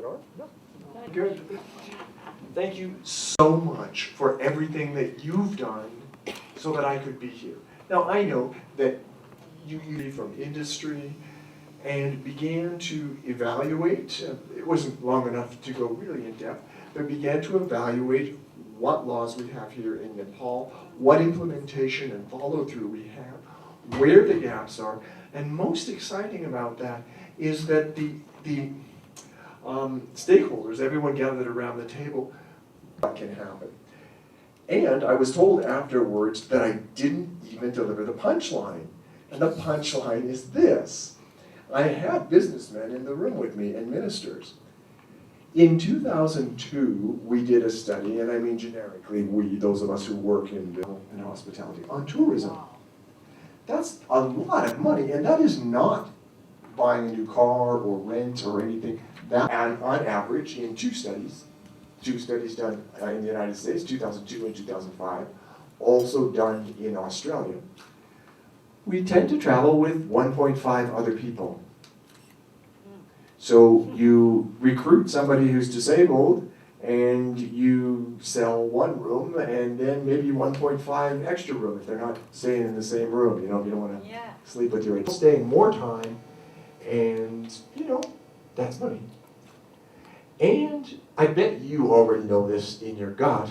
on? No. Good. Thank you so much for everything that you've done so that I could be here. Now, I know that you from industry and began to evaluate, it wasn't long enough to go really in depth, but began to evaluate what laws we have here in Nepal, what implementation and follow-through we have, where the gaps are, and most exciting about that is that the stakeholders, everyone gathered around the table, what can happen. And I was told afterwards that I didn't even deliver the punchline. And the punchline is this. I had businessmen in the room with me and ministers. In 2002, we did a study, and I mean generically, we, those of us who work in hospitality, on tourism. That's a lot of money, and that is not buying a new car or rent or anything. That, and on average, in two studies done in the United States, 2002 and 2005, also done in Australia, we tend to travel with 1.5 other people. So you recruit somebody who's disabled, and you sell one room, and then maybe 1.5 extra room if they're not staying in the same room. You know, if you don't want to sleep with your staying more time, and you know, that's money. And I bet you already know this in your gut.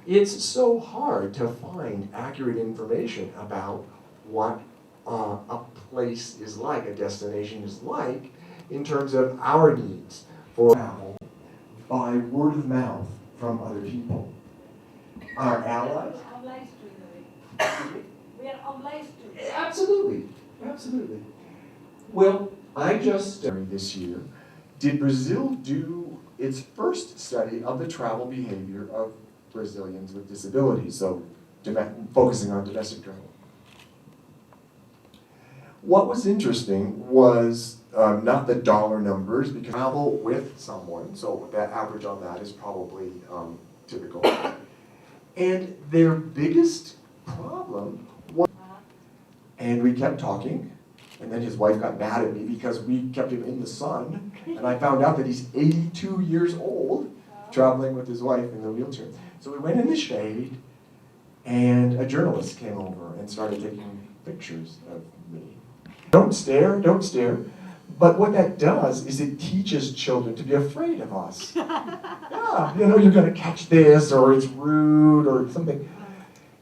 It's so hard to find accurate information about what a place is like, a destination is like, in terms of our needs for travel by word of mouth from other people. Our allies? We are obliged to. Absolutely, absolutely. Well, I just, this year, did Brazil do its first study of the travel behavior of Brazilians with disabilities, so focusing on domestic travel. What was interesting was not the dollar numbers, because travel with someone, so that average on that is probably typical. And their biggest problem was, and we kept talking, and then his wife got mad at me because we kept him in the sun, and I found out that he's 82 years old, traveling with his wife in the wheelchair. So we went in the shade, and a journalist came over and started taking pictures of me. Don't stare, don't stare. But what that does is it teaches children to be afraid of us. Yeah, you know, you're going to catch this, or it's rude, or something.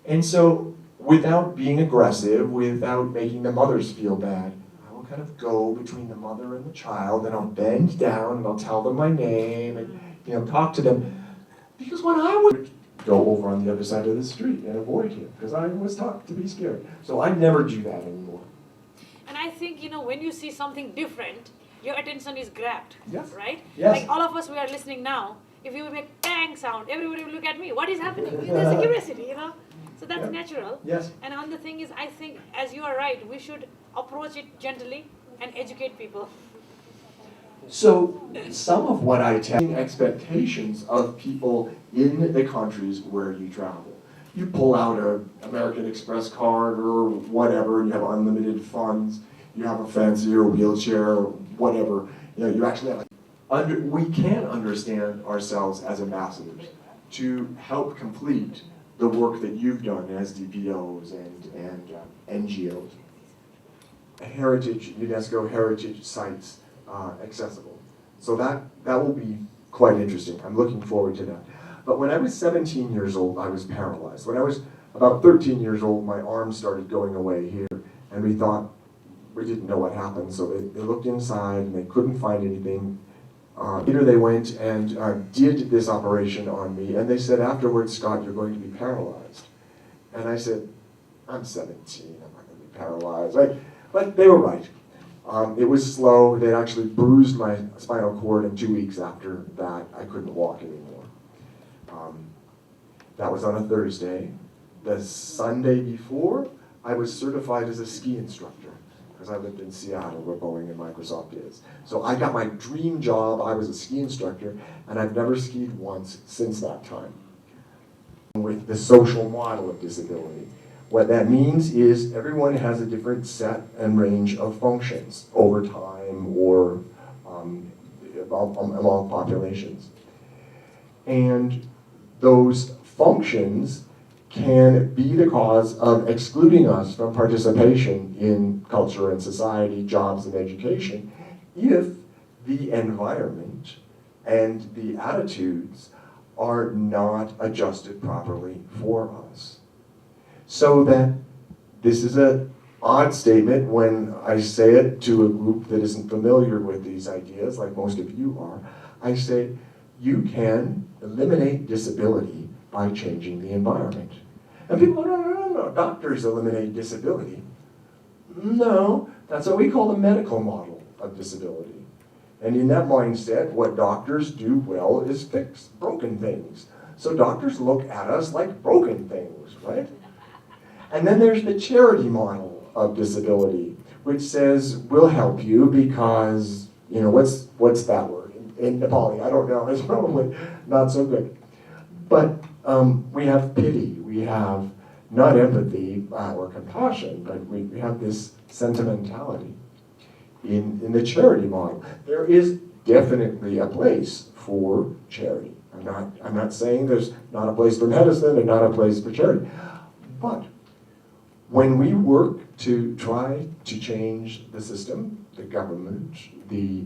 And so, without being aggressive, without making the mothers feel bad, I will kind of go between the mother and the child, and I'll bend down, and I'll tell them my name, and you know, talk to them. Because when I would go over on the other side of the street and avoid him, because I was taught to be scared. So I never do that anymore. And I think, you know, when you see something different, your attention is grabbed, yes. Right? Yes. Like all of us, we are listening now. If you make bang sound, everybody will look at me. What is happening? There's a curiosity, you know. So that's natural. Yes. And another thing is, I think, as you are right, we should approach it gently and educate people. So some of what I tell expectations of people in the countries where you travel. You pull out an American Express card or whatever, and you have unlimited funds, you have a fancier wheelchair or whatever, you know, you actually have we can understand ourselves as ambassadors to help complete the work that you've done as DPOs and NGOs. Heritage, UNESCO heritage sites accessible. So that will be quite interesting. I'm looking forward to that. But when I was 17 years old, I was paralyzed. When I was about 13 years old, my arm started going away here, and we thought, we didn't know what happened, so they looked inside, and they couldn't find anything. Later they went and did this operation on me, and they said afterwards, Scott, you're going to be paralyzed. And I said, I'm 17, I'm not going to be paralyzed. Right? But they were right. It was slow. They actually bruised my spinal cord, and 2 weeks after that, I couldn't walk anymore. That was on a Thursday. The Sunday before, I was certified as a ski instructor because I lived in Seattle where Boeing and Microsoft is. So I got my dream job. I was a ski instructor, and I've never skied once since that time. With the social model of disability, what that means is everyone has a different set and range of functions over time or among populations. And those functions can be the cause of excluding us from participation in culture and society, jobs and education, if the environment and the attitudes are not adjusted properly for us. So that this is an odd statement when I say it to a group that isn't familiar with these ideas, like most of you are. I say, you can eliminate disability by changing the environment. And people go, no, doctors eliminate disability. No, that's what we call the medical model of disability. And in that mindset, what doctors do well is fix broken things. So doctors look at us like broken things, right? And then there's the charity model of disability, which says, we'll help you because, you know, what's that word? In Nepali, I don't know, it's probably not so good. But we have pity, we have not empathy or compassion, but we have this sentimentality in the charity model. There is definitely a place for charity. I'm not saying there's not a place for medicine and not a place for charity. But when we work to try to change the system, the government, the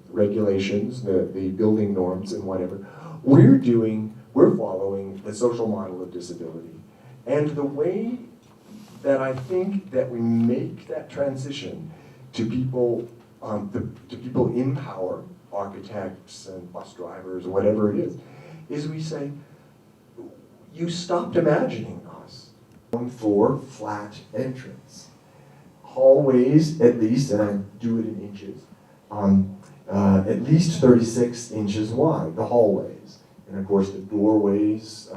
regulations, the building norms and whatever, we're following the social model of disability. And the way that I think that we make that transition to people in power, architects and bus drivers or whatever it is we say, you stopped imagining us. For flat entrance. Hallways, at least, and I do it in inches, at least 36 inches wide, the hallways. And of course the doorways,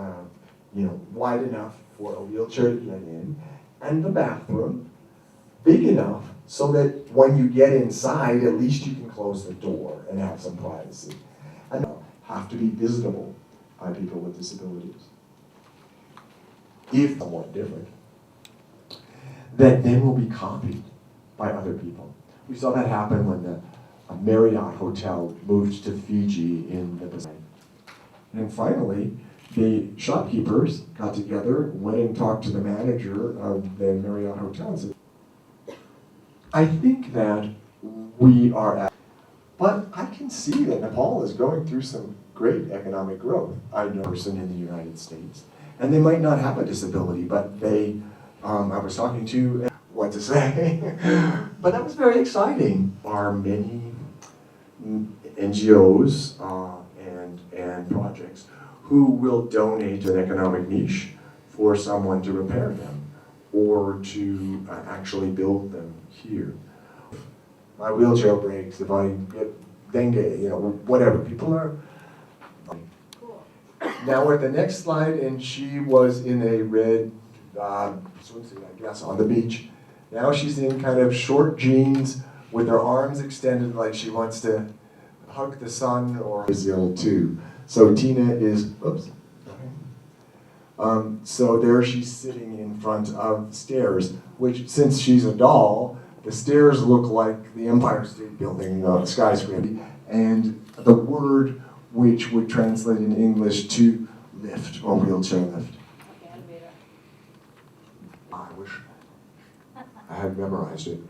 wide enough for a wheelchair to get in. And the bathroom, big enough so that when you get inside, at least you can close the door and have some privacy. And have to be visitable by people with disabilities. If somewhat different, that then will be copied by other people. We saw that happen when the Marriott Hotel moved to Fiji in the Pacific. And finally, the shopkeepers got together, went and talked to the manager of the Marriott Hotel and said, I think that we are at, but I can see that Nepal is going through some great economic growth. I know a person in the United States. And they might not have a disability, but they, I was talking to, what to say, but that was very exciting. There are many NGOs and projects who will donate an economic niche for someone to repair them or to actually build them here. My wheelchair breaks, if I get dengue, whatever. People are. Now we're at the next slide, and she was in a red swimsuit, I guess, on the beach. Now she's in kind of short jeans with her arms extended like she wants to hug the sun or is ill too. So Tina is, oops. So there she's sitting in front of stairs, which since she's a doll, the stairs look like the Empire State Building skyscraper. And the word which would translate in English to lift or wheelchair lift. I wish I had memorized it.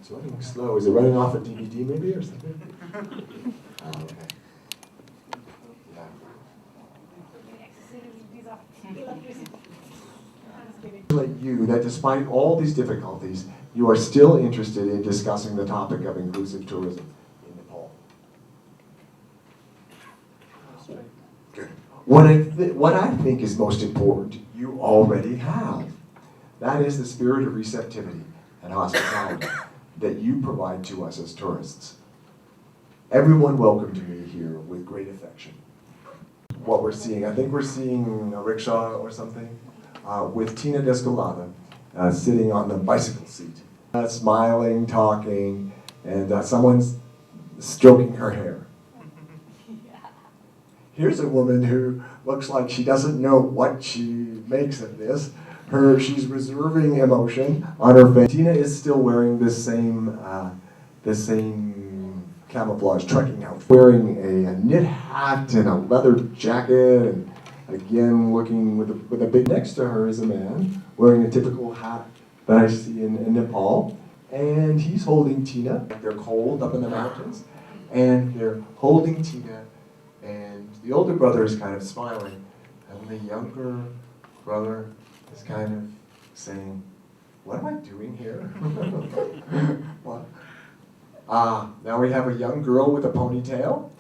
It's running slow. Is it running off a DVD maybe or something? Oh, okay. Like you, that despite all these difficulties, you are still interested in discussing the topic of inclusive tourism in Nepal. Good. What I think is most important, you already have. That is the spirit of receptivity and hospitality that you provide to us as tourists. Everyone welcomed me here with great affection. What we're seeing, I think we're seeing a rickshaw or something with Tina Descolada sitting on the bicycle seat. Smiling, talking, and someone's stroking her hair. Here's a woman who looks like she doesn't know what she makes of this, She's reserving emotion on her face. Tina is still wearing the same camouflage trekking outfit, wearing a knit hat and a leather jacket, and again looking with a big. Next to her is a man wearing a typical hat that I see in Nepal, and he's holding Tina. They're cold up in the mountains, and they're holding Tina, and the older brother is kind of smiling, and the younger brother is kind of saying, "What am I doing here?" What? Now we have a young girl with a ponytail,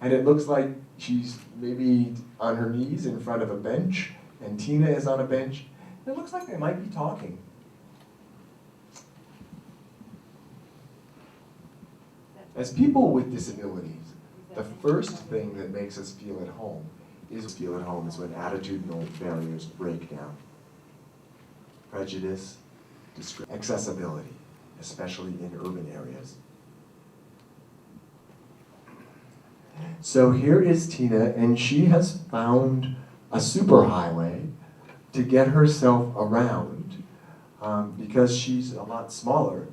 and it looks like she's maybe on her knees in front of a bench, and Tina is on a bench. It looks like they might be talking. As people with disabilities, the first thing that makes us feel at home is when attitudinal barriers break down. Prejudice, accessibility, especially in urban areas. So here is Tina, and she has found a superhighway to get herself around because she's a lot smaller.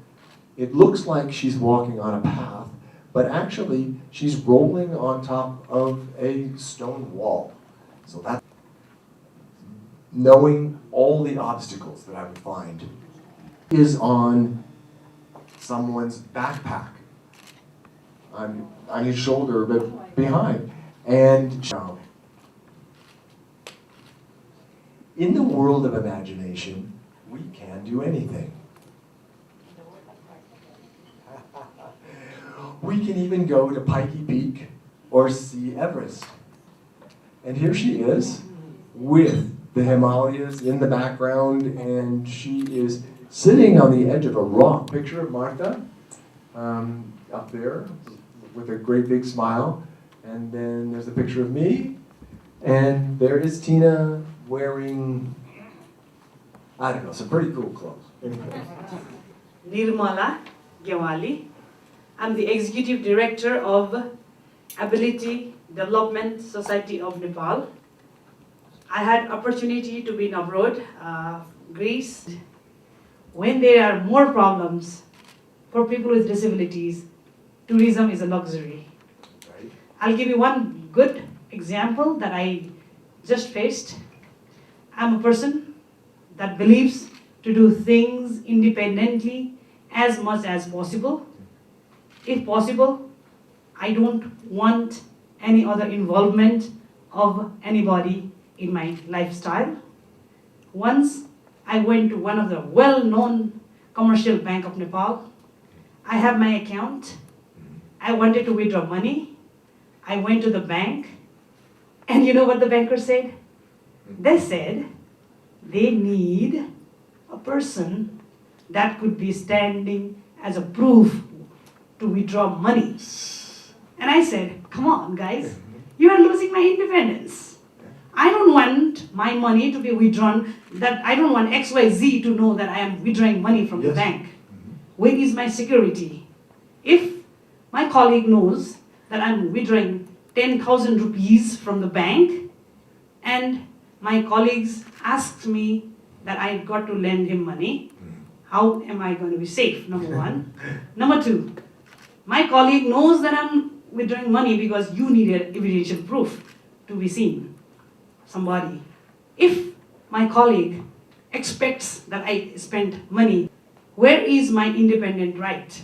It looks like she's walking on a path, but actually she's rolling on top of a stone wall. So that's knowing all the obstacles that I would find is on someone's backpack, on his shoulder, but behind. And in the world of imagination, we can do anything. We can even go to Pikey Peak or see Everest. And here she is with the Himalayas in the background, and she is sitting on the edge of a rock. Picture of Martha up there with a great big smile. And then there's a picture of me, and there is Tina wearing, I don't know, some pretty cool clothes. Nirmala Gyawali. I'm the Executive Director of Ability Development Society of Nepal. I had opportunity to be in abroad, Greece. When there are more problems for people with disabilities, tourism is a luxury. Right. I'll give you one good example that I just faced. I'm a person that believes to do things independently as much as possible. If possible, I don't want any other involvement of anybody in my lifestyle. Once I went to one of the well-known commercial bank of Nepal. I have my account. I wanted to withdraw money. I went to the bank, and you know what the banker said? They said they need a person that could be standing as a proof to withdraw money. And I said, come on guys, you are losing my independence. I don't want my money to be withdrawn, that I don't want XYZ to know that I am withdrawing money from the bank. Where is my security? If my colleague knows that I'm withdrawing 10,000 rupees from the bank, and my colleagues asked me that I got to lend him money, how am I going to be safe, number one? Number two, my colleague knows that I'm withdrawing money because you needed evidential proof to be seen, somebody. If my colleague expects that I spend money, where is my independent right?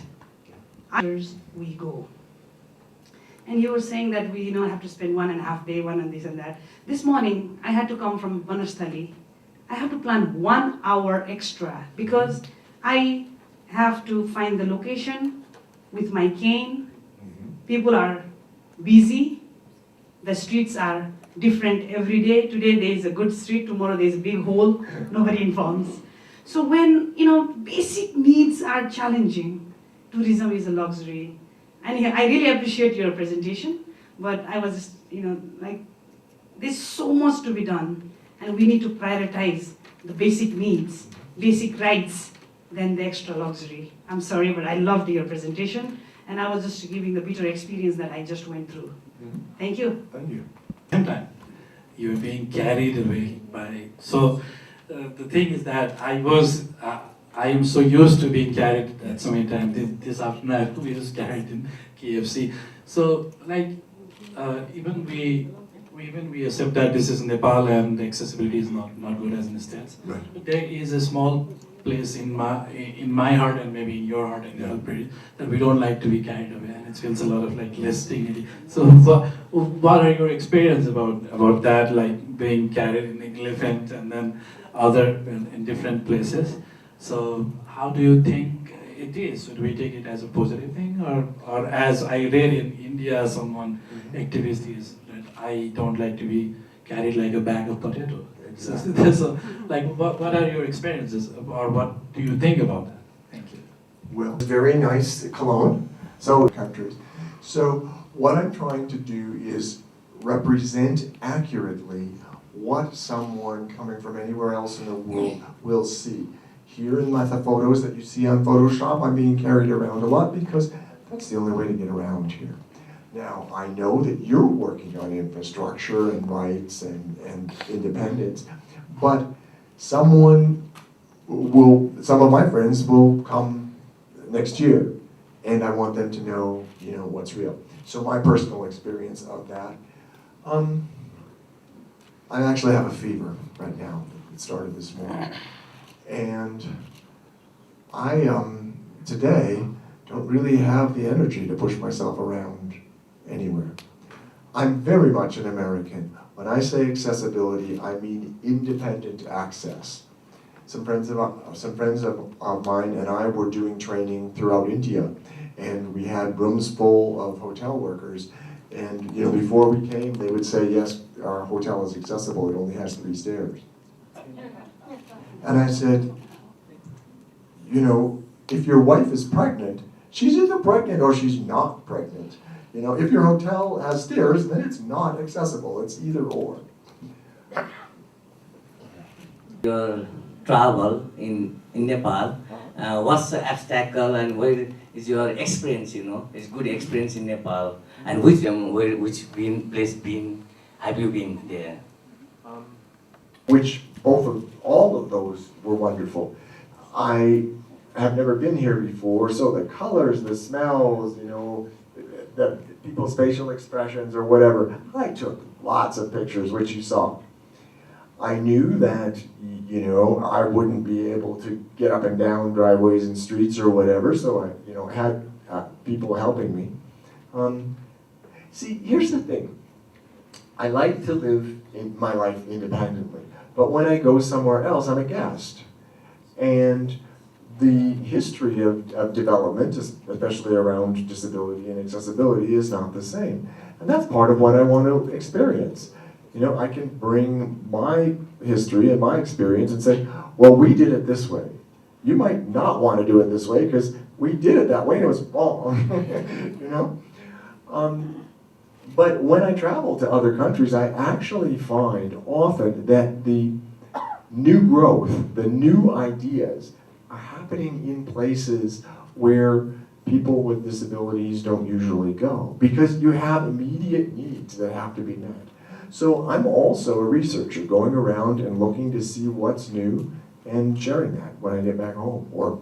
We go. And you were saying that we have to spend 1.5 days, one on this and that. This morning, I had to come from Banastali. I have to plan 1 hour extra because I have to find the location with my cane. People are busy. The streets are different every day. Today there is a good street, tomorrow there is a big hole, nobody informs. So when, basic needs are challenging, tourism is a luxury. And I really appreciate your presentation, but I was just, there's so much to be done, and we need to prioritize the basic needs, basic rights, than the extra luxury. I'm sorry, but I loved your presentation, and I was just giving the bitter experience that I just went through. Thank you. Thank you. Sometimes you're being carried away by, so the thing is that I am so used to being carried so many times. This afternoon I was carried in KFC. So like even we accept that this is Nepal and the accessibility is not good as an instance. Right. But there is a small place in my heart and maybe in your heart and Yeah. that we don't like to be carried away, and it feels a lot of like less dignity. So what are your experience about that, like being carried in an elephant and then other in different places? So how do you think it is? Should we take it as a positive thing, or as I read in India, someone activist is that I don't like to be carried like a bag of potatoes. Exactly. So, like, what are your experiences, or what do you think about that? Thank you. Well, very nice cologne. So countries. So what I'm trying to do is represent accurately what someone coming from anywhere else in the world will see. Here in the photos that you see on Photoshop, I'm being carried around a lot because that's the only way to get around here. Now, I know that you're working on infrastructure and rights and independence, but some of my friends will come next year, and I want them to know, what's real. So my personal experience of that, I actually have a fever right now. It started this morning. And I, today, don't really have the energy to push myself around anywhere. I'm very much an American. When I say accessibility, I mean independent access. Some friends of mine and I were doing training throughout India, and we had rooms full of hotel workers. And before we came, they would say, yes, our hotel is accessible, it only has 3 stairs. And I said, if your wife is pregnant, she's either pregnant or she's not pregnant. If your hotel has stairs, then it's not accessible, it's either or. Your travel in Nepal, what's the obstacle and where is your experience, it's good experience in Nepal, and which place have you been there? All of those were wonderful. I have never been here before, so the colors, the smells, the people's facial expressions or whatever, I took lots of pictures, which you saw. I knew that, I wouldn't be able to get up and down driveways and streets or whatever, so I, had people helping me. See, here's the thing. I like to live in my life independently, but when I go somewhere else, I'm a guest. And the history of development, especially around disability and accessibility, is not the same. And that's part of what I want to experience. I can bring my history and my experience and say, well, we did it this way. You might not want to do it this way because we did it that way and it was wrong, But when I travel to other countries, I actually find often that the new growth, the new ideas are happening in places where people with disabilities don't usually go because you have immediate needs that have to be met. So I'm also a researcher going around and looking to see what's new and sharing that when I get back home or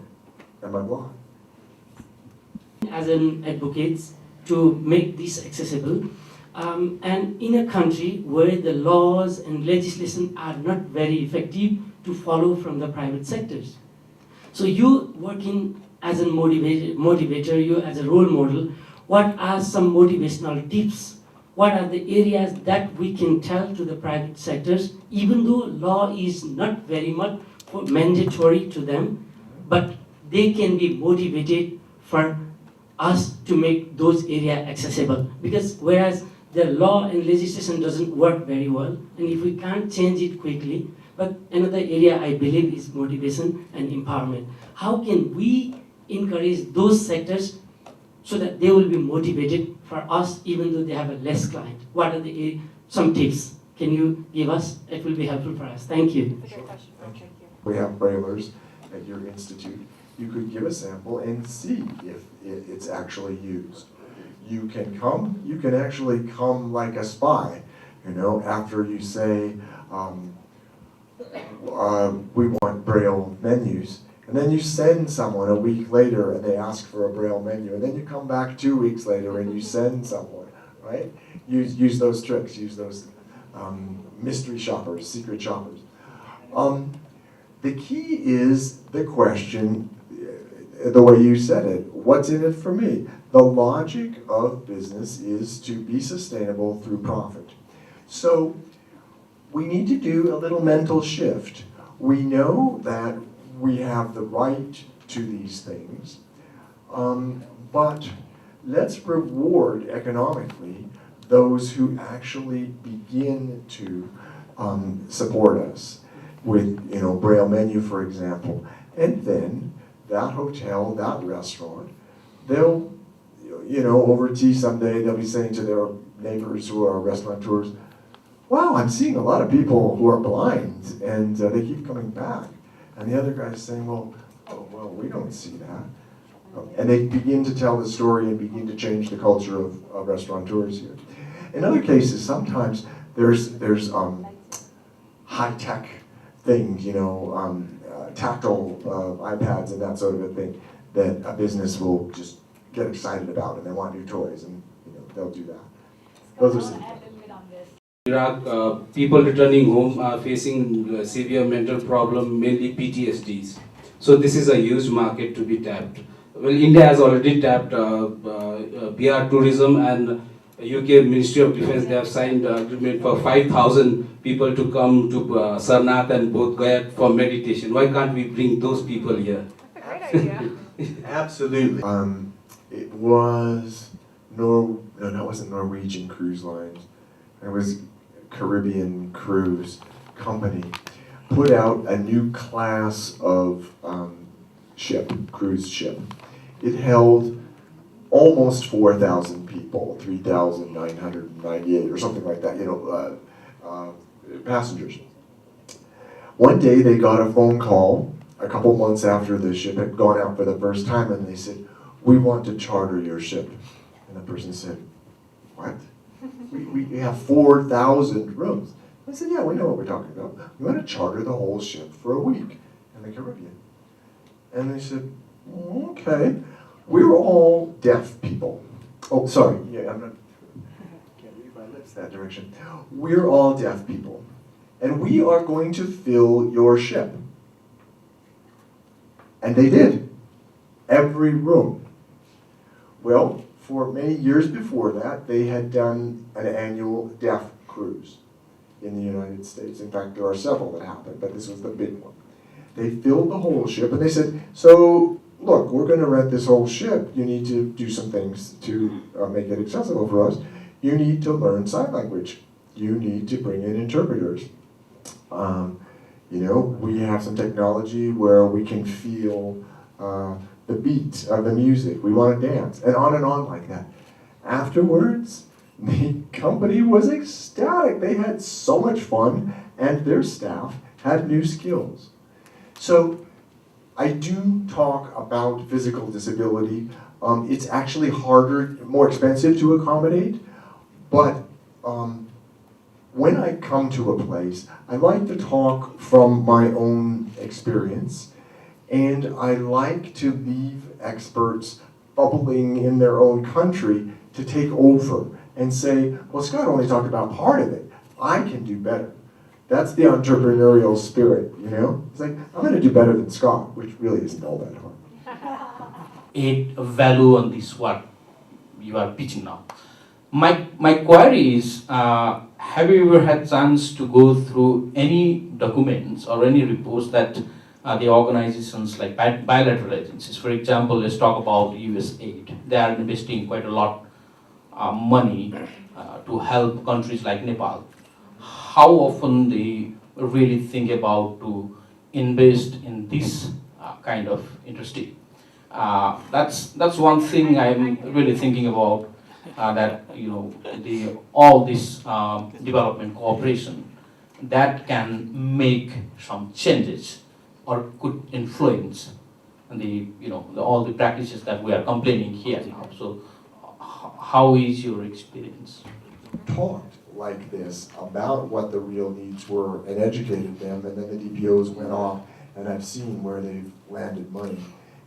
at my blog. As an advocate to make this accessible, and in a country where the laws and legislation are not very effective to follow from the private sectors. So you working as a motivator, you as a role model, what are some motivational tips? What are the areas that we can tell to the private sectors, even though law is not very much mandatory to them, but they can be motivated for us to make those areas accessible? Because whereas the law and legislation doesn't work very well, and if we can't change it quickly, but another area I believe is motivation and empowerment. How can we encourage those sectors so that they will be motivated for us even though they have a less client? What are some tips? Can you give us? It will be helpful for us. Thank you. That's a good question. Thank you. We have braillers at your institute. You could give a sample and see if it's actually used. You can actually come like a spy, after you say, we want Braille menus. And then you send someone a week later and they ask for a Braille menu. And then you come back 2 weeks later and you send someone, right? Use those tricks, use those mystery shoppers, secret shoppers. The key is the question, the way you said it, what's in it for me? The logic of business is to be sustainable through profit. So we need to do a little mental shift. We know that we have the right to these things, but let's reward economically those who actually begin to support us with, Braille menu, for example. And then that hotel, that restaurant, they'll, over tea someday, they'll be saying to their neighbors who are restaurateurs, wow, I'm seeing a lot of people who are blind, and they keep coming back. And the other guy's saying, well, we don't see that. And they begin to tell the story and begin to change the culture of restaurateurs here. In other cases, sometimes there's high-tech things, tactile iPads and that sort of a thing that a business will just get excited about, and they want new toys, and they'll do that. Those are some. Iraq, people returning home are facing severe mental problem, mainly PTSDs. So this is a huge market to be tapped. Well, India has already tapped PR tourism, and UK Ministry of Defence, they have signed an agreement for 5,000 people to come to Sarnath and Bodh Gaya for meditation. Why can't we bring those people here? That's a great idea. Absolutely. It was no, that wasn't Norwegian Cruise Lines. It was Caribbean Cruise Company put out a new class of cruise ship. It held almost 4,000 people, 3,998 or something like that, passengers. One day they got a phone call a couple months after the ship had gone out for the first time, and they said, we want to charter your ship. And the person said, what? We have 4,000 rooms. I said, yeah, we know what we're talking about. We want to charter the whole ship for a week in the Caribbean. And they said, okay. We're all deaf people. Oh, sorry, yeah, can't read my lips that direction. We're all deaf people. And we are going to fill your ship. And they did. Every room. Well, for many years before that, they had done an annual deaf cruise in the United States. In fact, there are several that happened, but this was the big one. They filled the whole ship, and they said, so, look, we're going to rent this whole ship. You need to do some things to make it accessible for us. You need to learn sign language. You need to bring in interpreters. We have some technology where we can feel the beat of the music. We want to dance, and on like that. Afterwards, the company was ecstatic. They had so much fun, and their staff had new skills. So I do talk about physical disability. It's actually harder, more expensive to accommodate, but when I come to a place, I like to talk from my own experience, and I like to leave experts bubbling in their own country to take over and say, well, Scott only talked about part of it. I can do better. That's the entrepreneurial spirit, It's like, I'm going to do better than Scott, which really isn't all that hard. Add value on this what you are pitching now. My query is, have you ever had chance to go through any documents or any reports that the organizations like bilateral agencies, for example, let's talk about US aid. They are investing quite a lot money to help countries like Nepal. How often they really think about to invest in this kind of industry? That's one thing I'm really thinking about. That all this development cooperation that can make some changes or could influence all the practices that we are complaining here now. So how is your experience? Talked like this about what the real needs were and educated them, and then the DPOs went off, and I've seen where they've landed money.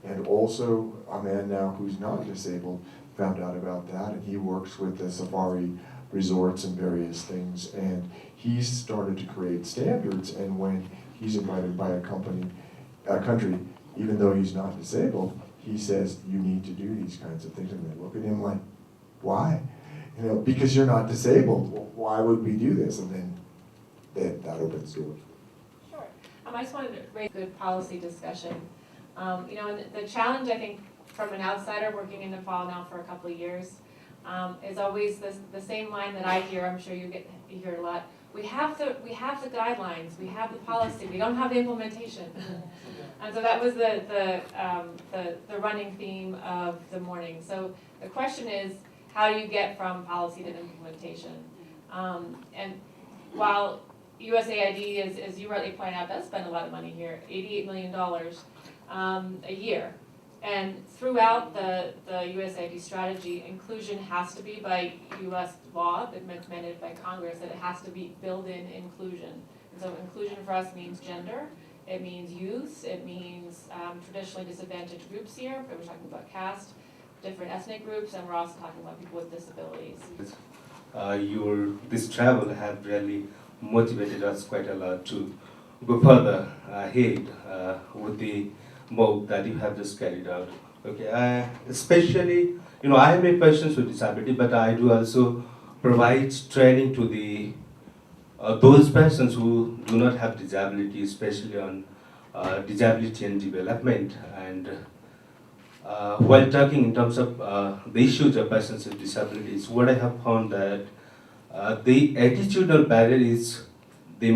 And also, a man now who's not disabled found out about that, and he works with the safari resorts and various things, and he's started to create standards, and when he's invited by a country, even though he's not disabled, he says, you need to do these kinds of things, and they look at him like, why? You know, because you're not disabled, well, why would we do this? And then that opens doors. Sure. I just wanted to raise a good policy discussion. You know, and the challenge, I think, from an outsider working in Nepal now for a couple of years, is always the same line that I hear. I'm sure you hear a lot. We have the guidelines, we have the policy, we don't have the implementation. And so that was the running theme of the morning. So the question is, how do you get from policy to implementation? And while USAID, as you rightly point out, does spend a lot of money here, $88 million a year. And throughout the USAID strategy, inclusion has to be by US law, that's mandated by Congress, that it has to be built-in inclusion. And so inclusion for us means gender, it means youth, it means traditionally disadvantaged groups here, but we're talking about caste, different ethnic groups, and we're also talking about people with disabilities. This travel have really motivated us quite a lot to go further ahead with the move that you have just carried out. Okay, especially, you know, I have made persons with disability, but I do also provide training to the those persons who do not have disability, especially on disability and development. And while talking in terms of the issues of persons with disabilities, what I have found that the attitudinal barrier is the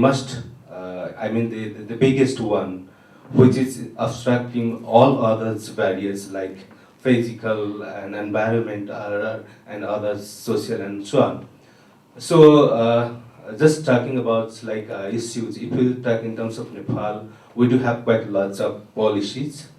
biggest one, which is obstructing all other barriers like physical and environmental and other social and so on. So just talking about like issues, if we talk in terms of Nepal, we do have quite lots of policies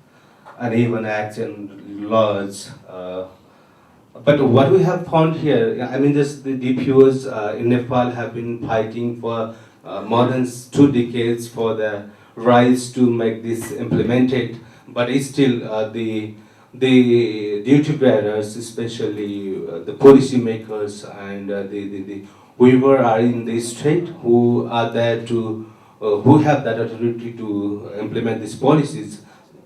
and even acts and laws. But what we have found here, I mean, the DPOs in Nepal have been fighting for more than 2 decades for the rights to make this implemented, but it's still the duty bearers, especially the policy makers and the whoever are in the state who are there to who have that authority to implement these policies,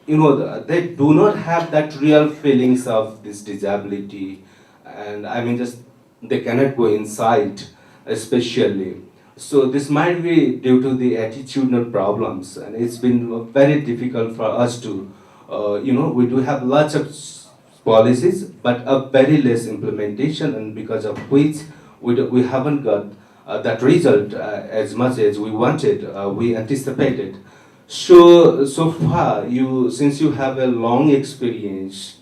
you know, they do not have that real feelings of this disability, and I mean, just they cannot go inside, especially. So this might be due to the attitudinal problems, and it's been very difficult for us to, you know, we do have lots of policies, but a very less implementation, and because of which we haven't got that result as much as we wanted, we anticipated. So far, since you have a long experience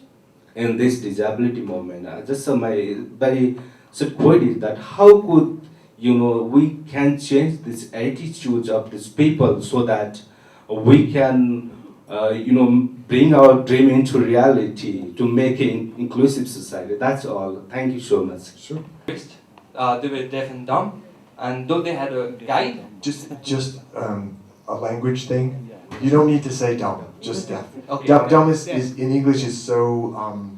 in this disability movement, just my very short query is that how could, you know, we can change this attitudes of these people so that we can, you know, bring our dream into reality to make an inclusive society. That's all. Thank you so much. Sure. They were deaf and dumb, and though they had a guide. Just a language thing. You don't need to say dumb, just deaf. Okay. Dumb is in English is so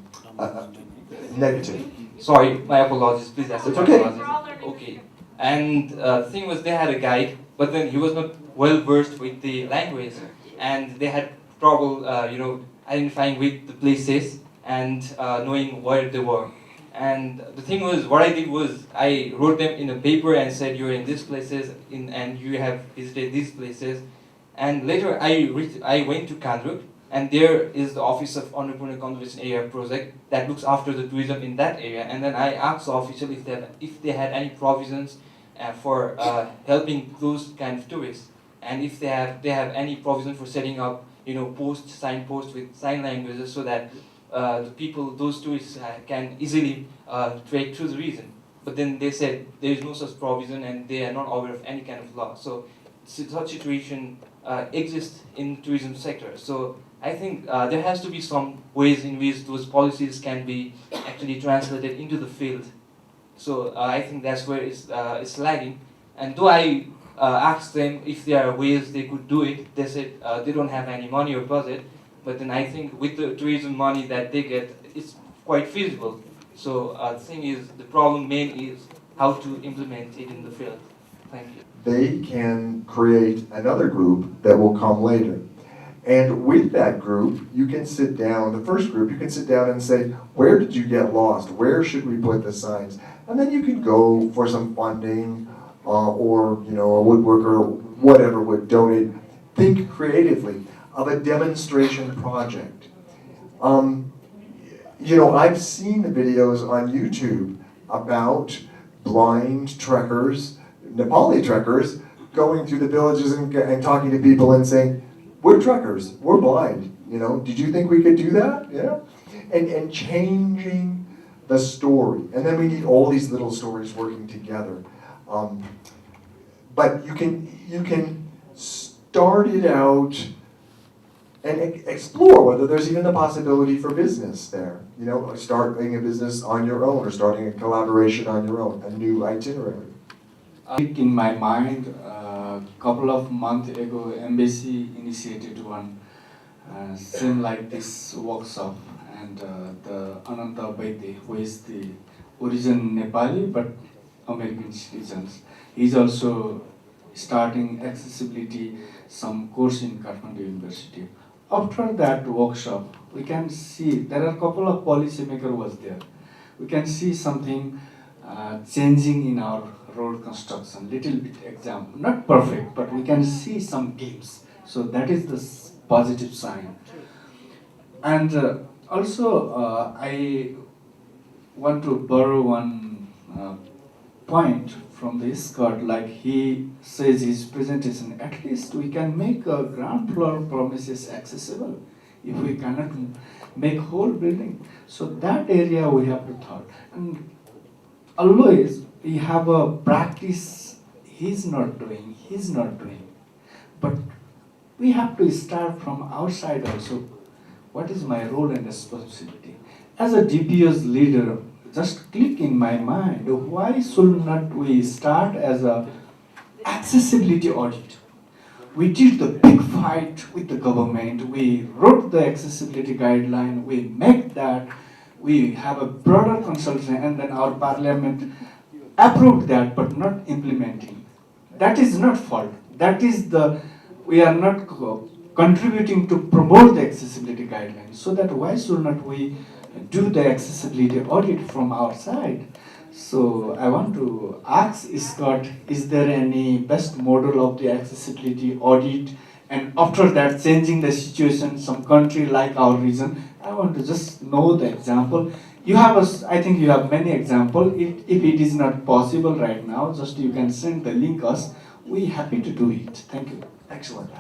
negative. Sorry, my apologies. Please accept It's my okay. apologies. Okay. And the thing was, they had a guide, but then he was not well versed with the language, and they had trouble, you know, identifying with the places and knowing where they were. And the thing was, what I did was, I wrote them in a paper and said, you're in these places, and you have visited these places. And later, I went to Kandruk, and there is the Office of Annapurna Conservation Area Project that looks after the tourism in that area. And then I asked the official if they had any provisions for helping those kind of tourists, and if they have any provision for setting up, you know, signposts with sign languages so that the people, those tourists, can easily trek through the region. But then they said there is no such provision, and they are not aware of any kind of law. So such situation exists in the tourism sector. So I think there has to be some ways in which those policies can be actually translated into the field, So I think that's where it's lagging. And though I asked them if there are ways they could do it, they said they don't have any money or budget. But then I think with the tourism money that they get, it's quite feasible. So the thing is, the problem main is how to implement it in the field. Thank you. They can create another group that will come later. And with that group, you can sit down, the first group, you can sit down and say, where did you get lost? Where should we put the signs? And then you can go for some funding or a woodworker, whatever would donate. Think creatively of a demonstration project. I've seen the videos on YouTube about blind trekkers, Nepali trekkers, going through the villages and talking to people and saying, we're trekkers, we're blind, did you think we could do that? And changing the story. And then we need all these little stories working together. But you can start it out and explore whether there's even the possibility for business there. Starting a business on your own or starting a collaboration on your own, a new itinerary. In my mind, a couple of months ago, Embassy initiated one same like this workshop, and the Ananta Vaidya, who is the origin Nepali but American citizens, he's also starting accessibility some course in Kathmandu University. After that workshop, we can see there are a couple of policymakers was there. We can see something changing in our road construction, little bit example, not perfect, but we can see some glimpse. So that is the positive sign. And also, I want to borrow one point from the Scott, like he says his presentation, at least we can make a ground floor premises accessible if we cannot make whole building. So that area we have to thought. And always we have a practice he's not doing. But we have to start from outside also. What is my role and responsibility? As a DPS leader, just click in my mind, why should not we start as a accessibility audit? We did the big fight with the government, we wrote the accessibility guideline, we make that, we have a broader consultation, and then our parliament approved that but not implementing. That is not fault. That is we are not contributing to promote the accessibility guidelines. So that why should not we do the accessibility audit from our side? So I want to ask Scott, is there any best model of the accessibility audit? And after that, changing the situation, some country like our region, I want to just know the example. You have I think you have many examples. If it is not possible right now, just you can send the link us. We happy to do it. Thank you. Excellent.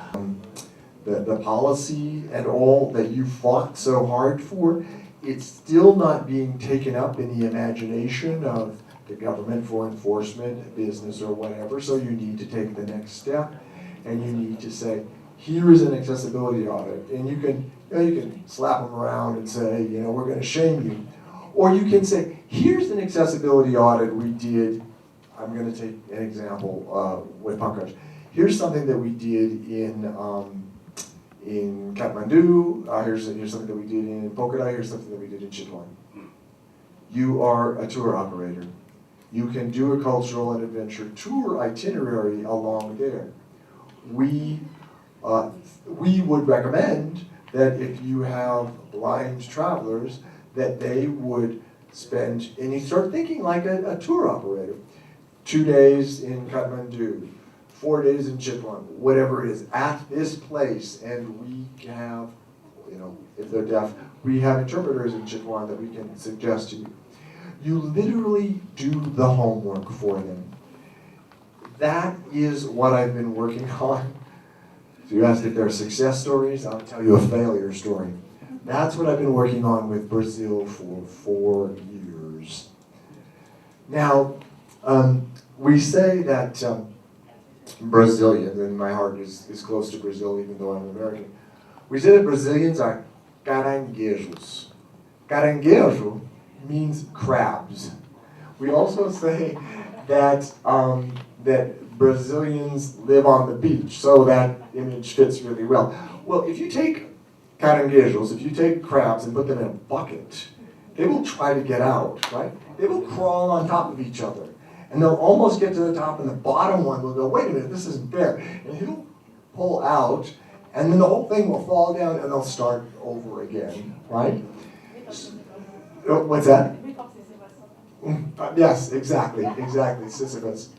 The policy and all that you fought so hard for, it's still not being taken up in the imagination of the government for enforcement, business, or whatever. So you need to take the next step, and you need to say, here is an accessibility audit, and you can slap them around and say, we're going to shame you, or you can say, here's an accessibility audit we did. I'm going to take an example with Pankaj. Here's something that we did in Kathmandu, here's something that we did in Pokhara, here's something that we did in Chitwan. You are a tour operator. You can do a cultural and adventure tour itinerary along there. We would recommend that if you have blind travelers, that they would spend, and you start thinking like a tour operator, 2 days in Kathmandu, 4 days in Chitwan, whatever it is, at this place, and we have, if they're deaf, we have interpreters in Chitwan that we can suggest to you. You literally do the homework for them. That is what I've been working on. So you asked if there are success stories, I'll tell you a failure story. That's what I've been working on with Brazil for 4 years. Now, we say that Brazilians, and my heart is close to Brazil even though I'm American, we say that Brazilians are caranguejos. Caranguejo means crabs. We also say that, that Brazilians live on the beach, so that image fits really well. Well, if you take caranguejos, if you take crabs and put them in a bucket, they will try to get out, right? They will crawl on top of each other. And they'll almost get to the top, and the bottom one will go, wait a minute, this isn't fair. And he'll pull out, and then the whole thing will fall down, and they'll start over again, right? What's that? Yes, exactly, Sisyphus.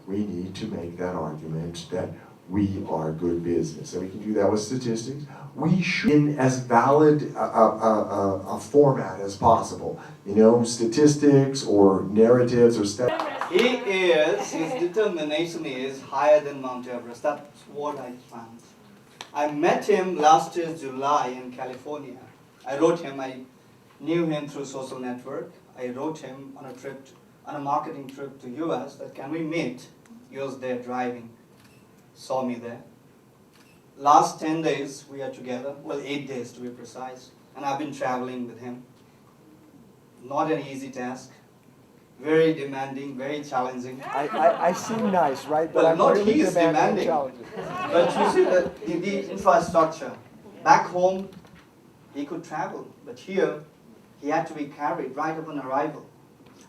We need to make that argument that we are good business, and we can do that with statistics. We should, in as valid a format as possible, you know, statistics or narratives or stuff. His determination is higher than Mount Everest. That's what I found. I met him last year, July, in California. I knew him through social network. I wrote him on a marketing trip to US that can we meet? He was there driving, saw me there. Last 10 days we are together, well 8 days to be precise, and I've been traveling with him. Not an easy task, very demanding, very challenging. I seem nice, right? But not he is demanding. But you see the infrastructure. Back home, he could travel, but here, he had to be carried right upon arrival.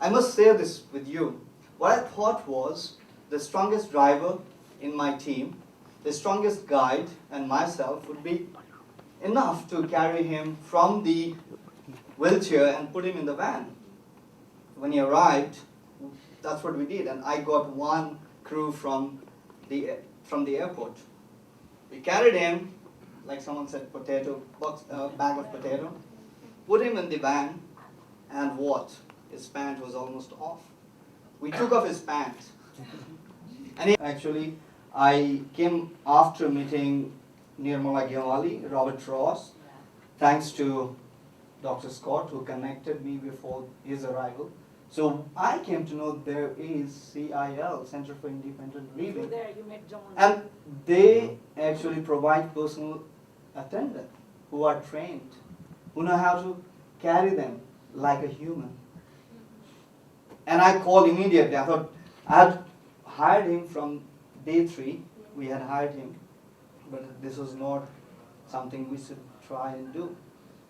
I must share this with you. What I thought was the strongest driver in my team, the strongest guide, and myself would be enough to carry him from the wheelchair and put him in the van. When he arrived, that's what we did, and I got one crew from the airport. We carried him, like someone said, bag of potato, put him in the van, and what? His pant was almost off. We took off his pant. And actually, I came after meeting Nirmala Gyawali, Robert Ross, thanks to Dr. Scott, who connected me before his arrival. So I came to know there is CIL, Center for Independent Living. There you met John. And they actually provide personal attendants who are trained, who know how to carry them like a human. And I called immediately. I thought I had hired him from day 3. We had hired him, but this was not something we should try and do.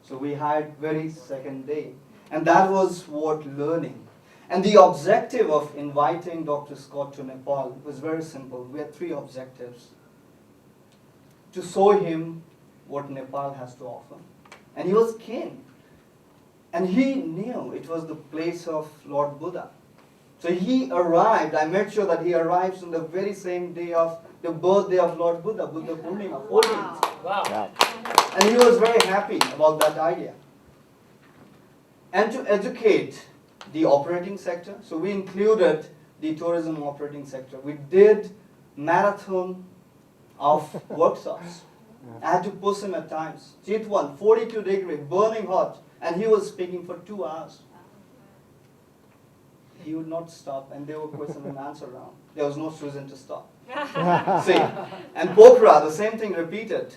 So we hired very second day. And that was what learning. And the objective of inviting Dr. Scott to Nepal was very simple. We had 3 objectives. To show him what Nepal has to offer. And he was keen. And he knew it was the place of Lord Buddha. So he arrived, I made sure that he arrives on the very same day of the birthday of Lord Buddha, Buddha Purnima, 14th. Wow. And he was very happy about that idea. And to educate the operating sector, so we included the tourism operating sector. We did marathon of workshops. I had to push him at times. Chitwan, 42 degrees, burning hot, and he was speaking for 2 hours. He would not stop, and there were question and answer round. There was no reason to stop. See, and Pokhara, the same thing repeated.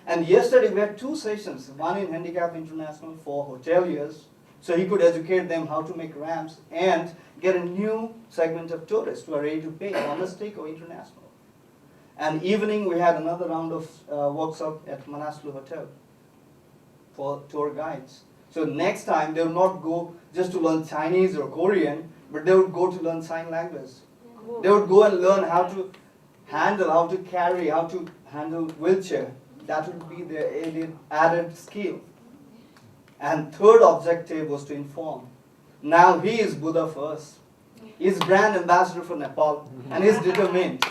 And yesterday we had 2 sessions, one in Handicap International for hoteliers, so he could educate them how to make ramps and get a new segment of tourists who are ready to pay, domestic or international. And evening we had another round of workshop at Manaslu Hotel for tour guides. So next time they will not go just to learn Chinese or Korean, but they would go to learn sign language. Cool. They would go and learn how to handle, how to carry, how to handle wheelchair. That would be their added skill. And third objective was to inform. Now he is Buddha first. He's brand ambassador for Nepal, and he's determined.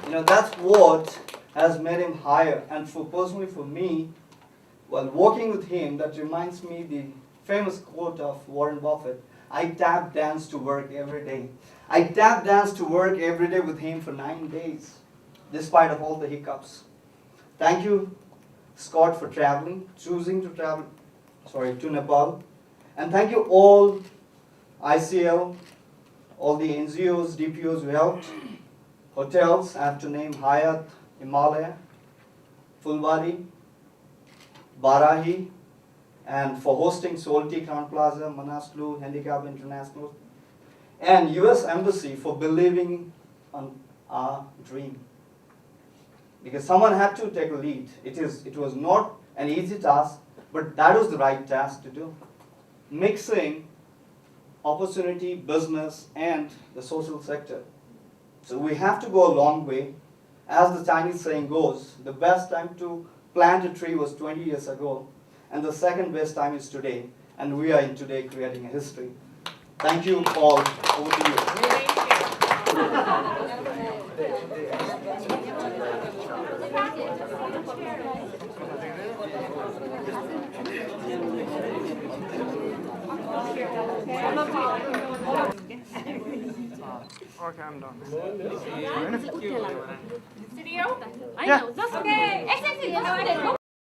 You know, that's what has made him higher. And personally for me, while working with him, that reminds me the famous quote of Warren Buffett, I tap dance to work every day. I tap dance to work every day with him for 9 days, despite of all the hiccups. Thank you, Scott, for traveling, choosing to travel, to Nepal. And thank you all, ICL, all the NGOs, DPOs who helped, hotels, I have to name Hyatt, Himalaya, Fulbari, Barahi, and for hosting Solti Crown Plaza, Manaslu, Handicap International, and US Embassy for believing on our dream. Because someone had to take a lead. It was not an easy task, but that was the right task to do. Mixing opportunity, business, and the social sector. So we have to go a long way. As the Chinese saying goes, the best time to plant a tree was 20 years ago, and the second best time is today, and we are in today creating a history. Thank you, Paul. Over to you. Okay, I'm done. Studio? I know. That's okay. Exactly.